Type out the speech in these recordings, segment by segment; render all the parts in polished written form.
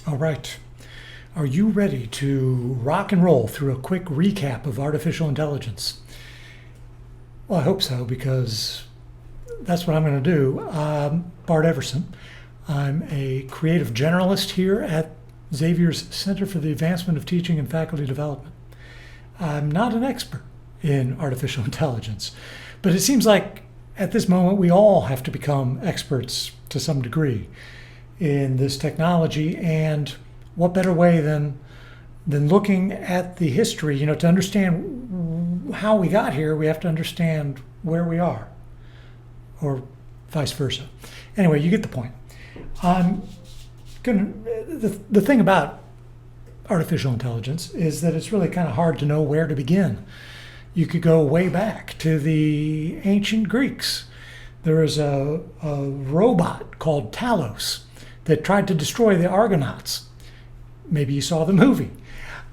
All right. Are you ready to rock and roll through a quick recap of artificial intelligence? Well, I hope so, because that's what I'm going to do. I'm Bart Everson. I'm a creative generalist here at Xavier's Center for the Advancement of Teaching and Faculty Development. I'm not an expert in artificial intelligence, but it seems like at this moment we all have to become experts to some degree in this technology, and what better way than looking at the history? To understand how we got here, we have to understand where we are, or vice versa. Anyway, you get the point. The thing about artificial intelligence is that it's really kind of hard to know where to begin. You could go way back to the ancient Greeks. There was a robot called Talos that tried to destroy the Argonauts. Maybe you saw the movie.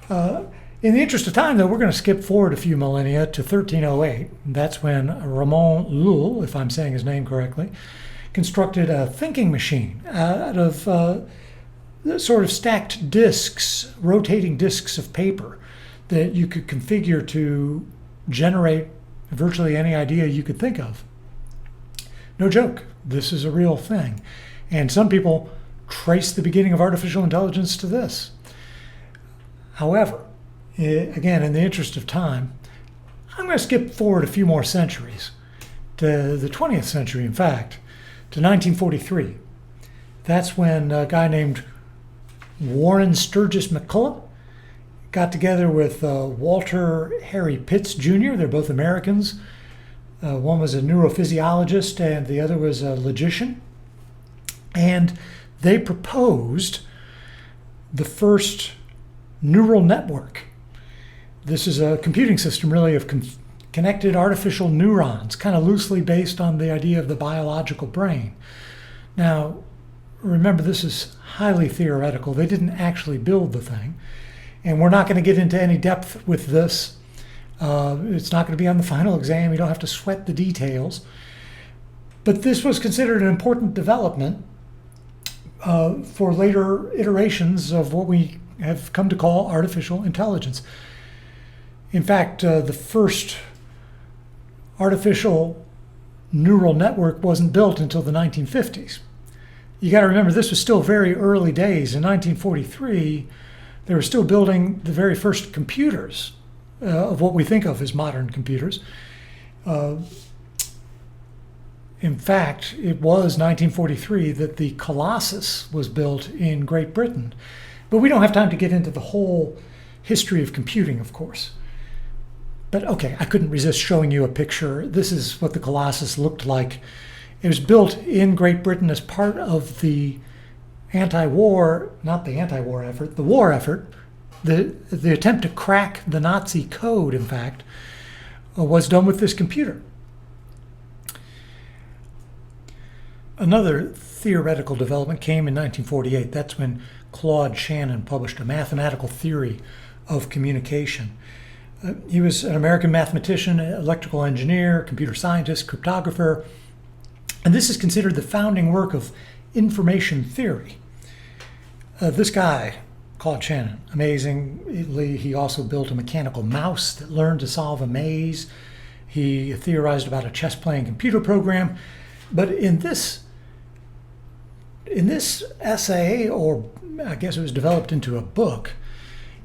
In the interest of time, though, we're going to skip forward a few millennia to 1308. That's when Ramon Lull, if I'm saying his name correctly, constructed a thinking machine out of sort of stacked discs, rotating discs of paper that you could configure to generate virtually any idea you could think of. No joke, this is a real thing. And some people trace the beginning of artificial intelligence to this. However, again, in the interest of time, I'm going to skip forward a few more centuries, to the 20th century, in fact, to 1943. That's when a guy named Warren Sturgis McCullough got together with Walter Harry Pitts Jr. They're both Americans. One was a neurophysiologist and the other was a logician. And they proposed the first neural network. This is a computing system, really, of connected artificial neurons, kind of loosely based on the idea of the biological brain. Now, remember, this is highly theoretical. They didn't actually build the thing. And we're not going to get into any depth with this. It's not going to be on the final exam. You don't have to sweat the details. But this was considered an important development for later iterations of what we have come to call artificial intelligence. In fact, the first artificial neural network wasn't built until the 1950s. You got to remember, this was still very early days. In 1943, they were still building the very first computers of what we think of as modern computers. In fact, it was 1943 that the Colossus was built in Great Britain. But we don't have time to get into the whole history of computing, of course. But okay, I couldn't resist showing you a picture. This is what the Colossus looked like. It was built in Great Britain as part of the anti-war, not the anti-war effort, the war effort. The attempt to crack the Nazi code, in fact, was done with this computer. Another theoretical development came in 1948. That's when Claude Shannon published a mathematical theory of communication. He was an American mathematician, electrical engineer, computer scientist, cryptographer, and this is considered the founding work of information theory. This guy, Claude Shannon, amazingly, he also built a mechanical mouse that learned to solve a maze. He theorized about a chess-playing computer program. But in this essay, or I guess it was developed into a book,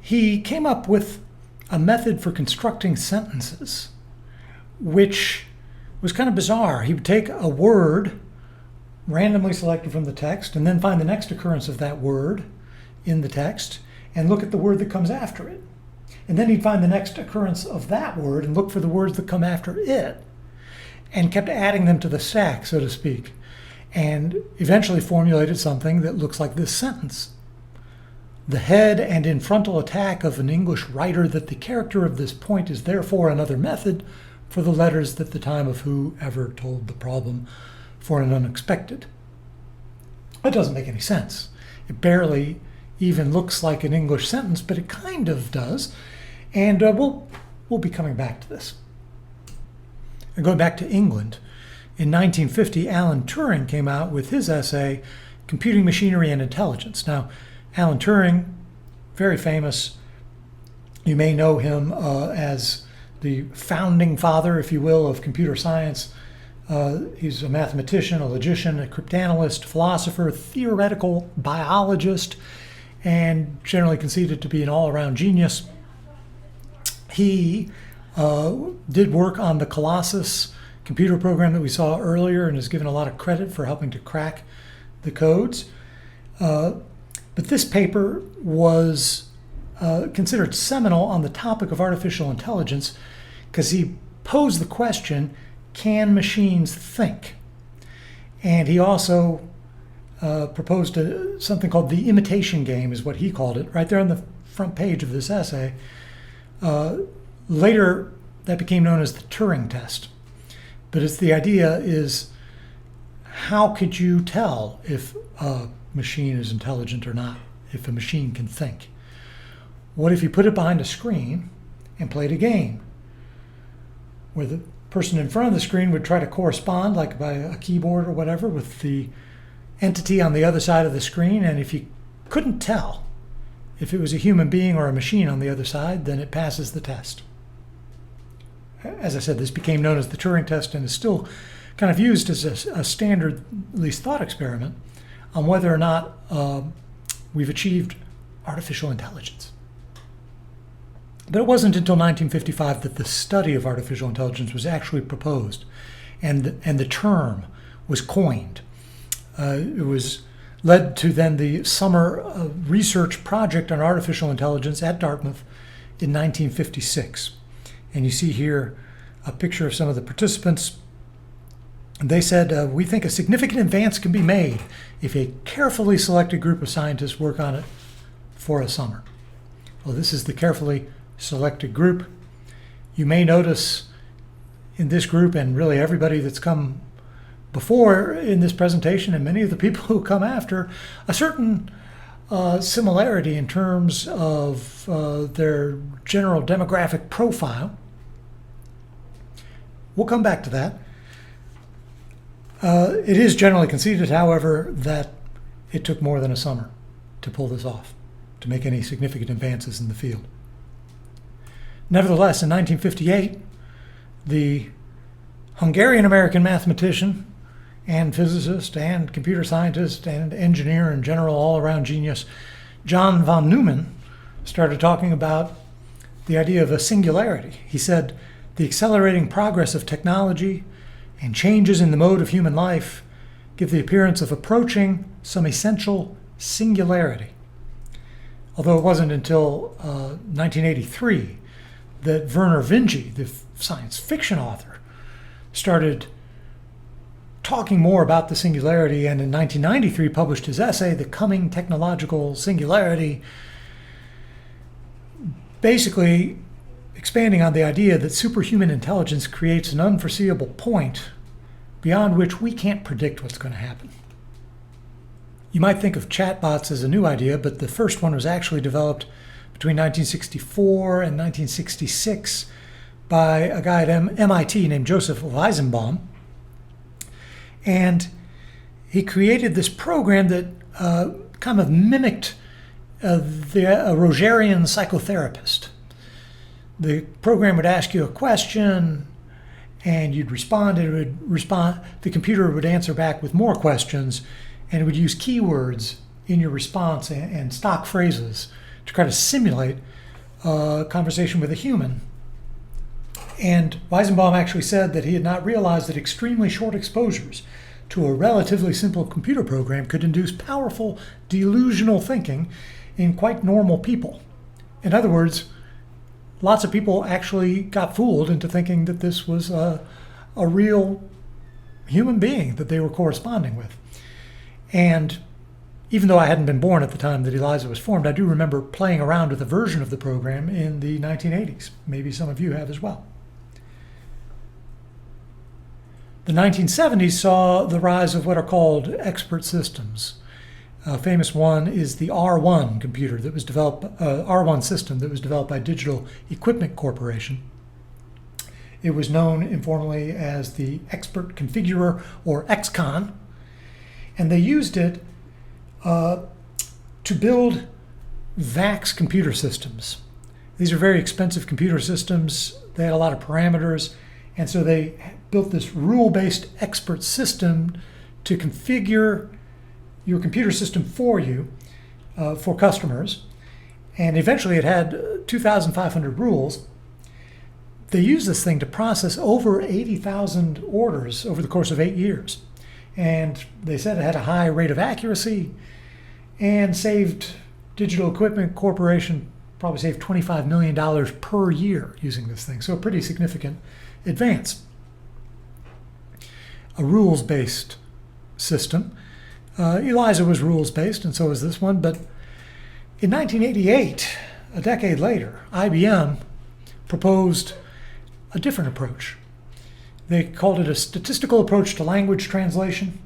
he came up with a method for constructing sentences, which was kind of bizarre. He would take a word randomly selected from the text and then find the next occurrence of that word in the text and look at the word that comes after it. And then he'd find the next occurrence of that word and look for the words that come after it, and kept adding them to the stack, so to speak, and eventually formulated something that looks like this sentence. The head and in frontal attack of an English writer that the character of this point is therefore another method for the letters that the time of whoever told the problem for an unexpected. That doesn't make any sense. It barely even looks like an English sentence, but it kind of does. And we'll be coming back to this. And going back to England, in 1950, Alan Turing came out with his essay, Computing Machinery and Intelligence. Now, Alan Turing, very famous. You may know him as the founding father, if you will, of computer science. He's a mathematician, a logician, a cryptanalyst, philosopher, theoretical biologist, and generally conceded to be an all-around genius. He did work on the Colossus computer program that we saw earlier and is given a lot of credit for helping to crack the codes. But this paper was considered seminal on the topic of artificial intelligence because he posed the question, can machines think? And he also proposed something called the imitation game, is what he called it, right there on the front page of this essay. Later, that became known as the Turing test. But it's the idea is, how could you tell if a machine is intelligent or not, if a machine can think? What if you put it behind a screen and played a game where the person in front of the screen would try to correspond, like by a keyboard or whatever, with the entity on the other side of the screen, and if you couldn't tell if it was a human being or a machine on the other side, then it passes the test. As I said, this became known as the Turing test and is still kind of used as a standard, at least thought experiment, on whether or not we've achieved artificial intelligence. But it wasn't until 1955 that the study of artificial intelligence was actually proposed and the term was coined. It was led to then the summer research project on artificial intelligence at Dartmouth in 1956. And you see here a picture of some of the participants. They said, we think a significant advance can be made if a carefully selected group of scientists work on it for a summer. Well, this is the carefully selected group. You may notice in this group, and really everybody that's come before in this presentation and many of the people who come after, a certain similarity in terms of their general demographic profile. We'll come back to that. It is generally conceded, however, that it took more than a summer to pull this off, to make any significant advances in the field. Nevertheless, in 1958, the Hungarian-American mathematician and physicist and computer scientist and engineer and general all-around genius, John von Neumann, started talking about the idea of a singularity. He said, the accelerating progress of technology and changes in the mode of human life give the appearance of approaching some essential singularity. Although it wasn't until 1983 that Vernor Vinge, the science fiction author, started talking more about the singularity, and in 1993 published his essay, The Coming Technological Singularity, basically expanding on the idea that superhuman intelligence creates an unforeseeable point beyond which we can't predict what's going to happen. You might think of chatbots as a new idea, but the first one was actually developed between 1964 and 1966 by a guy at MIT named Joseph Weizenbaum. And he created this program that kind of mimicked a Rogerian psychotherapist. The program would ask you a question, and you'd respond. It would respond. The computer would answer back with more questions, and it would use keywords in your response and stock phrases to try to simulate a conversation with a human. And Weizenbaum actually said that he had not realized that extremely short exposures to a relatively simple computer program could induce powerful delusional thinking in quite normal people. In other words, lots of people actually got fooled into thinking that this was a real human being that they were corresponding with. And even though I hadn't been born at the time that ELIZA was formed, I do remember playing around with a version of the program in the 1980s. Maybe some of you have as well. The 1970s saw the rise of what are called expert systems. A famous one is the R1 computer that was developed, R1 system that was developed by Digital Equipment Corporation. It was known informally as the Expert Configurer, or XCON, and they used it to build VAX computer systems. These are very expensive computer systems. They had a lot of parameters, and so they built this rule-based expert system to configure your computer system for you, for customers. And eventually it had 2,500 rules. They used this thing to process over 80,000 orders over the course of 8 years. And they said it had a high rate of accuracy and saved Digital Equipment Corporation, probably saved $25 million per year using this thing. So a pretty significant advance. A rules-based system. ELIZA was rules-based, and so was this one. But in 1988, a decade later, IBM proposed a different approach. They called it a statistical approach to language translation.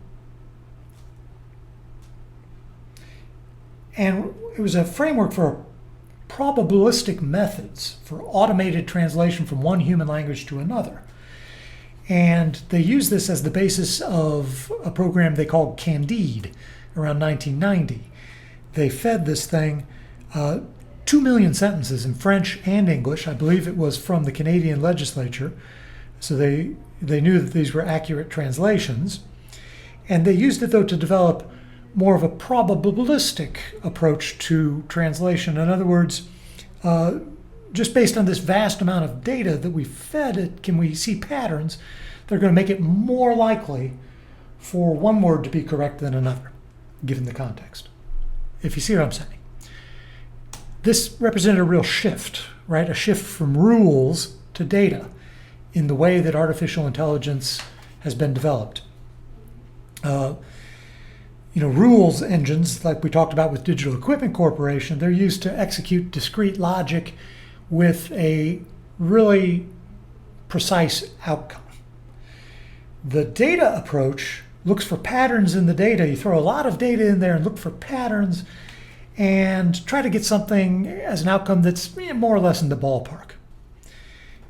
And it was a framework for probabilistic methods for automated translation from one human language to another. And they used this as the basis of a program they called Candide around 1990. They fed this thing 2 million sentences in French and English. I believe it was from the Canadian legislature. So they knew that these were accurate translations. And they used it, though, to develop more of a probabilistic approach to translation. In other words, just based on this vast amount of data that we fed it, can we see patterns that are going to make it more likely for one word to be correct than another, given the context. If you see what I'm saying. This represented a real shift, right? A shift from rules to data in the way that artificial intelligence has been developed. Rules engines, like we talked about with Digital Equipment Corporation, they're used to execute discrete logic with a really precise outcome. The data approach looks for patterns in the data. You throw a lot of data in there and look for patterns and try to get something as an outcome that's more or less in the ballpark.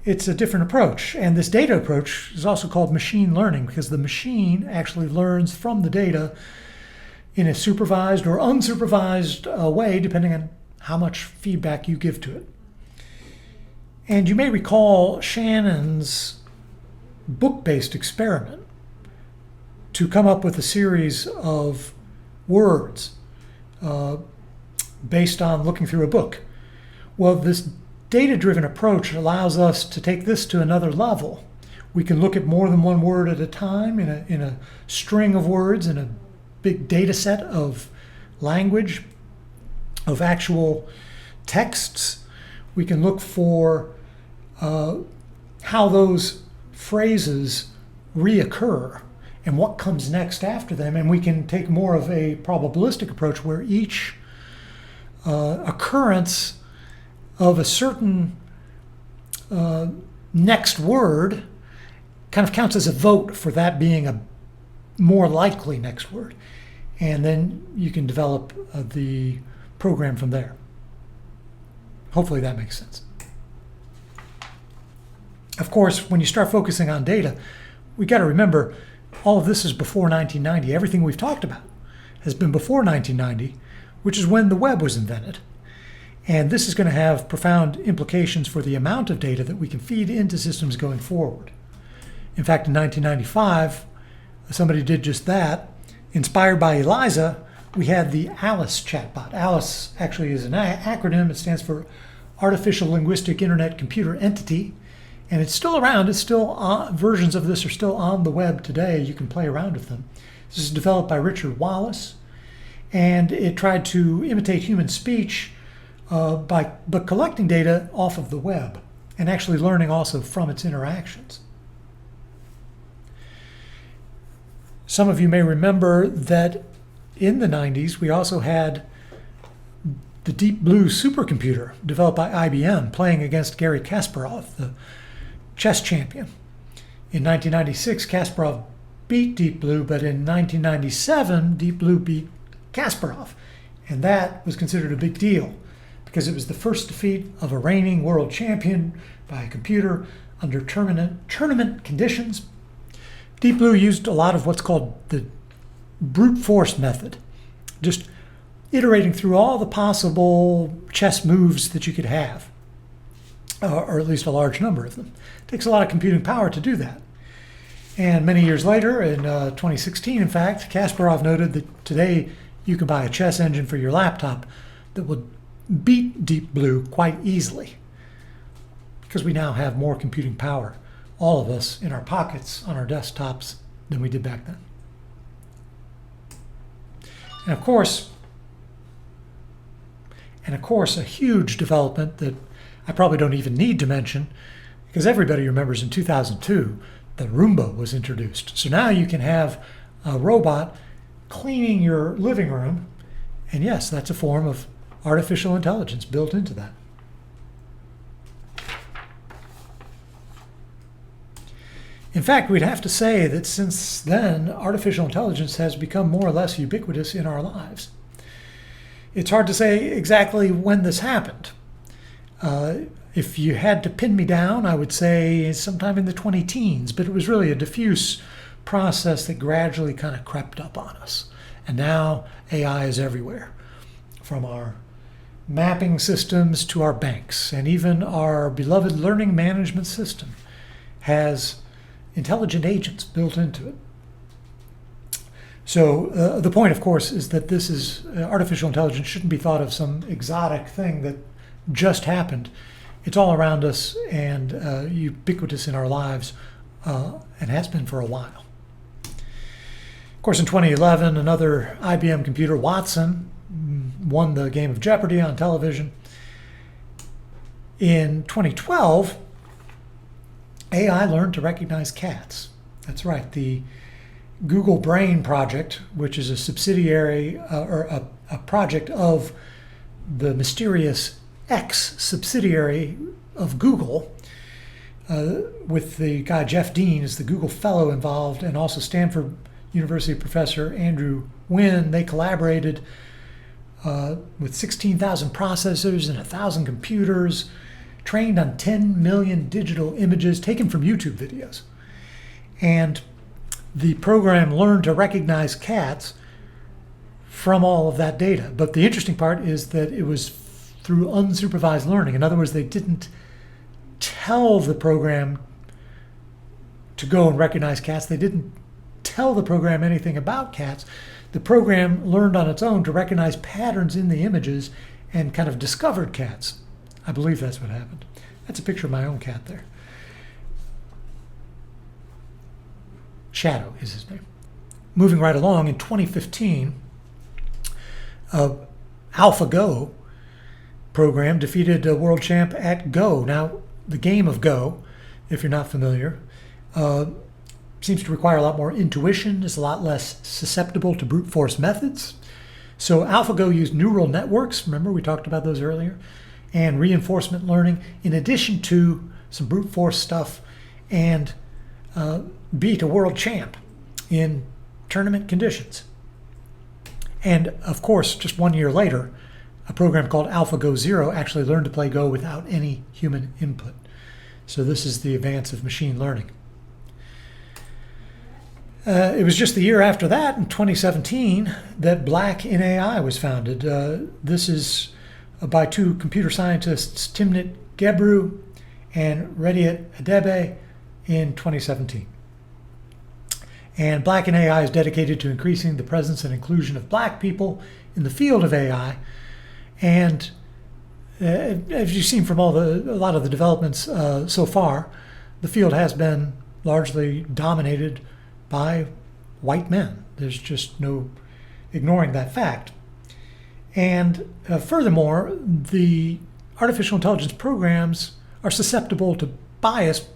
It's a different approach. And this data approach is also called machine learning because the machine actually learns from the data in a supervised or unsupervised way, depending on how much feedback you give to it. And you may recall Shannon's book-based experiment to come up with a series of words based on looking through a book. Well, this data-driven approach allows us to take this to another level. We can look at more than one word at a time in a string of words, in a big data set of language, of actual texts. We can look for how those phrases reoccur and what comes next after them. And we can take more of a probabilistic approach where each occurrence of a certain next word kind of counts as a vote for that being a more likely next word. And then you can develop the program from there. Hopefully that makes sense. Of course, when you start focusing on data, we got to remember all of this is before 1990. Everything we've talked about has been before 1990, which is when the web was invented. And this is going to have profound implications for the amount of data that we can feed into systems going forward. In fact, in 1995, somebody did just that. Inspired by ELIZA, we had the A.L.I.C.E chatbot. A.L.I.C.E actually is an acronym. It stands for Artificial Linguistic Internet Computer Entity. And it's still around. It's still versions of this are still on the web today. You can play around with them. This is developed by Richard Wallace. And it tried to imitate human speech but collecting data off of the web and actually learning also from its interactions. Some of you may remember that in the 90s, we also had the Deep Blue supercomputer developed by IBM playing against Garry Kasparov, the chess champion. In 1996, Kasparov beat Deep Blue, but in 1997, Deep Blue beat Kasparov. And that was considered a big deal because it was the first defeat of a reigning world champion by a computer under tournament conditions. Deep Blue used a lot of what's called the brute force method. Just iterating through all the possible chess moves that you could have, or at least a large number of them. It takes a lot of computing power to do that. And many years later, in 2016, in fact, Kasparov noted that today you can buy a chess engine for your laptop that would beat Deep Blue quite easily, because we now have more computing power, all of us, in our pockets, on our desktops, than we did back then. And of course, a huge development that I probably don't even need to mention, because everybody remembers in 2002, the Roomba was introduced. So now you can have a robot cleaning your living room, and yes, that's a form of artificial intelligence built into that. In fact, we'd have to say that since then, artificial intelligence has become more or less ubiquitous in our lives. It's hard to say exactly when this happened. If you had to pin me down, I would say sometime in the 20-teens, but it was really a diffuse process that gradually kind of crept up on us. And now AI is everywhere, from our mapping systems to our banks, and even our beloved learning management system has intelligent agents built into it. So the point, of course, is that this is artificial intelligence shouldn't be thought of some exotic thing that just happened. It's all around us and ubiquitous in our lives, and has been for a while. Of course, in 2011, another IBM computer, Watson, won the game of Jeopardy on television. In 2012, AI learned to recognize cats. That's right, the Google Brain project, which is a subsidiary or a project of the mysterious X subsidiary of Google, with the guy Jeff Dean as the Google fellow involved, and also Stanford University professor Andrew Nguyen. They collaborated with 16,000 processors and 1,000 computers, trained on 10 million digital images taken from YouTube videos. And the program learned to recognize cats from all of that data. But the interesting part is that it was through unsupervised learning. In other words, they didn't tell the program to go and recognize cats. They didn't tell the program anything about cats. The program learned on its own to recognize patterns in the images and kind of discovered cats. I believe that's what happened. That's a picture of my own cat there. Shadow is his name. Moving right along, in 2015, AlphaGo program defeated a world champ at Go. Now, the game of Go, if you're not familiar, seems to require a lot more intuition, is a lot less susceptible to brute force methods. So AlphaGo used neural networks, remember we talked about those earlier, and reinforcement learning, in addition to some brute force stuff, and beat a world champ in tournament conditions. And of course, just 1 year later, a program called AlphaGo Zero actually learned to play Go without any human input. So this is the advance of machine learning. It was just the year after that, in 2017, that Black in AI was founded. This is by two computer scientists, Timnit Gebru and Rediet Abebe, in 2017. And Black in AI is dedicated to increasing the presence and inclusion of Black people in the field of AI. And as you've seen from a lot of the developments so far, the field has been largely dominated by white men. There's just no ignoring that fact. And furthermore, the artificial intelligence programs are susceptible to bias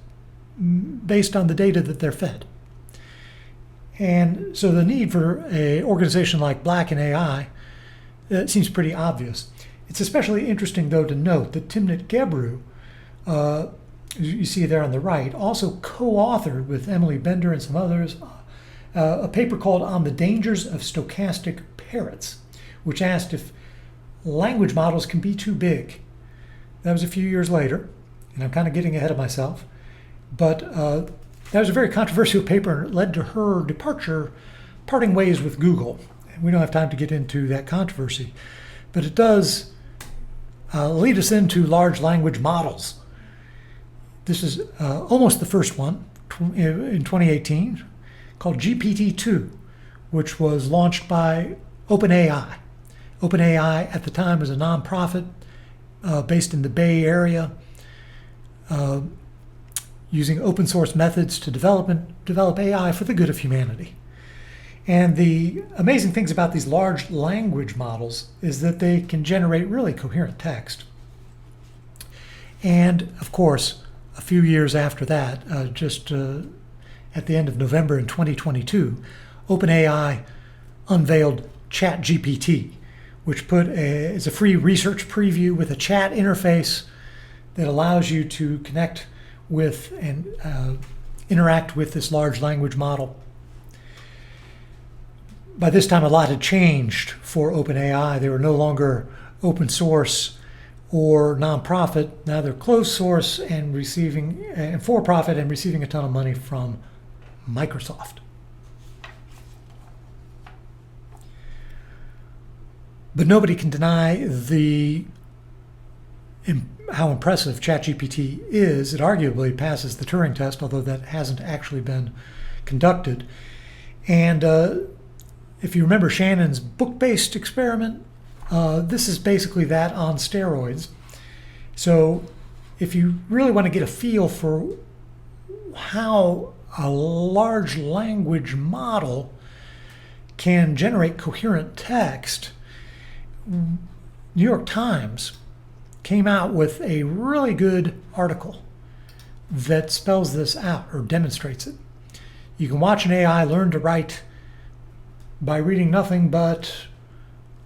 based on the data that they're fed. And so the need for an organization like Black in AI seems pretty obvious. It's especially interesting, though, to note that Timnit Gebru, you see there on the right, also co-authored with Emily Bender and some others a paper called On the Dangers of Stochastic Parrots, which asked if language models can be too big. That was a few years later, and I'm kind of getting ahead of myself, but that was a very controversial paper, and it led to her departure, parting ways with Google. We don't have time to get into that controversy, but it does lead us into large language models. This is almost the first one in 2018, called GPT-2, which was launched by OpenAI. OpenAI at the time was a nonprofit based in the Bay Area, using open source methods to develop AI for the good of humanity. And the amazing things about these large language models is that they can generate really coherent text. And of course, a few years after that, at the end of November in 2022, OpenAI unveiled ChatGPT, which is a free research preview with a chat interface that allows you to connect with and interact with this large language model. By this time, a lot had changed for OpenAI. They were no longer open source or nonprofit. Now they're closed source and for profit and receiving a ton of money from Microsoft. But nobody can deny how impressive ChatGPT is. It arguably passes the Turing test, although that hasn't actually been conducted. And if you remember Shannon's book-based experiment, this is basically that on steroids. So if you really want to get a feel for how a large language model can generate coherent text, New York Times came out with a really good article that spells this out or demonstrates it. You can watch an AI learn to write by reading nothing but,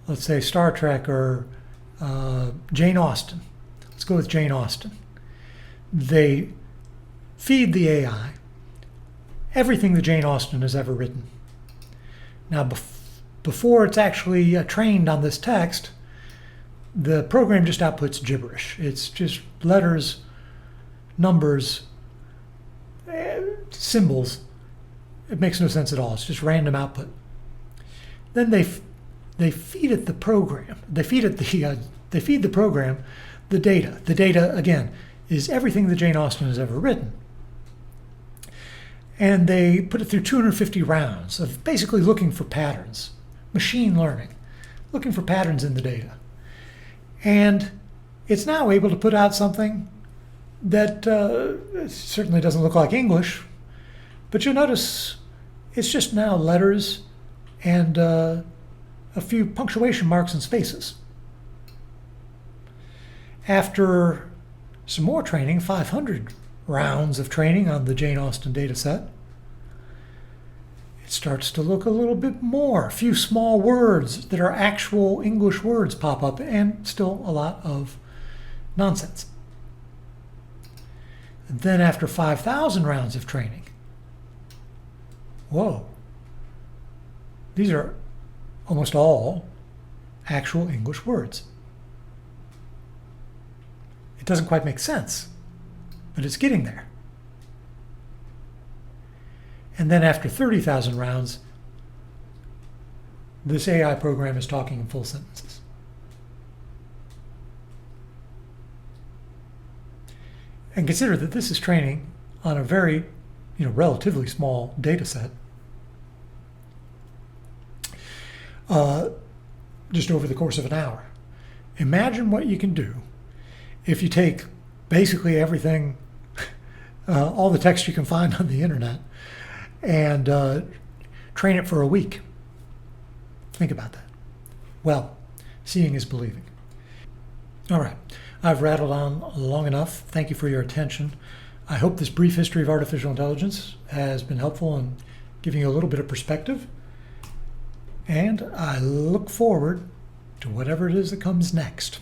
let's say, Star Trek or Jane Austen. Let's go with Jane Austen. They feed the AI everything that Jane Austen has ever written. Now, before it's actually trained on this text, the program just outputs gibberish. It's just letters, numbers, symbols. It makes no sense at all. It's just random output. Then they feed it the program. They feed the program the data. The data, again, is everything that Jane Austen has ever written. And they put it through 250 rounds of basically looking for patterns, machine learning, looking for patterns in the data. And it's now able to put out something that certainly doesn't look like English, but you'll notice it's just now letters and a few punctuation marks and spaces. After some more training, 500 rounds of training on the Jane Austen data set, it starts to look a little bit more. A few small words that are actual English words pop up, and still a lot of nonsense. And then after 5,000 rounds of training, whoa, these are almost all actual English words. It doesn't quite make sense, but it's getting there. And then after 30,000 rounds, this AI program is talking in full sentences. And consider that this is training on a very, relatively small data set. Just over the course of an hour. Imagine what you can do if you take basically everything, all the text you can find on the internet, and train it for a week. Think about that. Well, seeing is believing. All right, I've rattled on long enough. Thank you for your attention. I hope this brief history of artificial intelligence has been helpful in giving you a little bit of perspective. And I look forward to whatever it is that comes next.